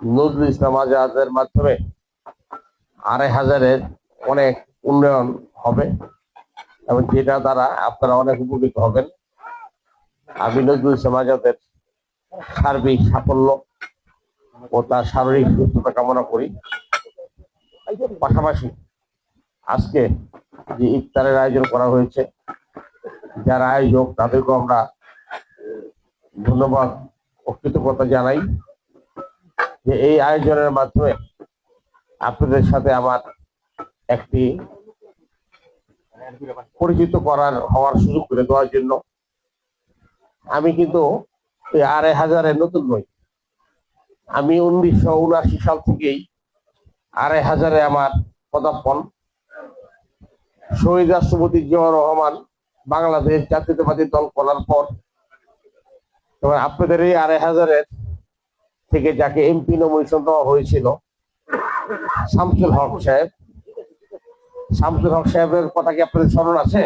নজরুল ইসলাম আজাদের মাধ্যমে 2,500-এর অনেক উন্নয়ন হবে এবং যেটা দ্বারা আপনারা অনেক উপকৃত হবেন। আমি নজরুল ইসলাম আজাদের সার্বিক সাফল্য ও তার শারীরিক সুস্থতা কামনা করি। পাশাপাশি আজকে যে ইফতারের আয়োজন করা হয়েছে, যারা আয়োজক তাদেরকেও আমরা ধন্যবাদ ও কৃতজ্ঞতা জানাই যে এই আয়োজনের মাধ্যমে আপনাদের সাথে আমার একটি পরিচিত হওয়ার সুযোগ করে দেওয়ার জন্য। আমি কিন্তু এই 2,500-এর নতুন নই। আমি 1979 সাল থেকেই 2,500-এ আমার পদার্পণ। শহীদ রাষ্ট্রপতি জিয়াউর রহমান বাংলাদেশ জাতীয়তাবাদী দল করার পর আপনাদের এই 2,500-এর থেকে যাকে এমপি নমিনেশন দেওয়া হয়েছিল, শামসুল হক সাহেব, শামসুল হক সাহেবের কথা কি আপনাদের স্মরণ আছে?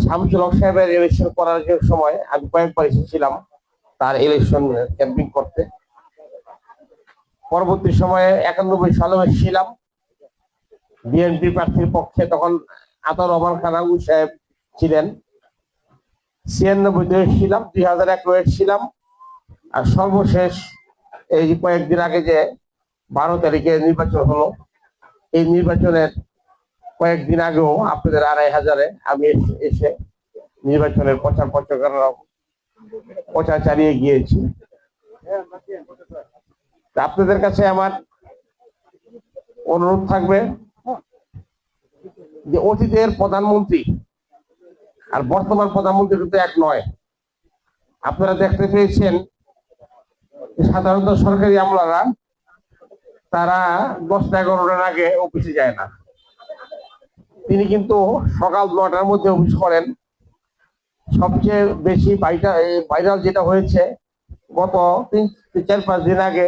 শামসুল হক সাহেবের ইলেকশন করার সময় আমি কয়েকবার এসেছিলাম তার ইলেকশন ক্যাম্পিং করতে। পরবর্তী সময়ে 91 সালে এসেছিলাম বিএনপি প্রার্থীর পক্ষে, তখন আতাউর রহমান খান সাহেব ছিলেন। 96-তে এসেছিলাম, 2001 এসেছিলাম, আর সর্বশেষ এই কয়েকদিন আগে যে 12 তারিখে নির্বাচন হলো, এই নির্বাচনের কয়েকদিন আগেও আপনাদের 2,500-এ আমি এসে নির্বাচনের প্রচার চালিয়ে গিয়েছি। আপনাদের কাছে আমার অনুরোধ থাকবে যে অতীতের প্রধানমন্ত্রী আর বর্তমান প্রধানমন্ত্রী কিন্তু এক নয়। আপনারা দেখতে পেয়েছেন সাধারণত সরকারি আমলারা তারা 10টা-11টার আগে অফিসে যায় না। তিনি কিন্তু সকাল 9টার মধ্যে অফিস করেন। সবচেয়ে বেশি ভাইরাল যেটা হয়েছে, গত 4-5 দিন আগে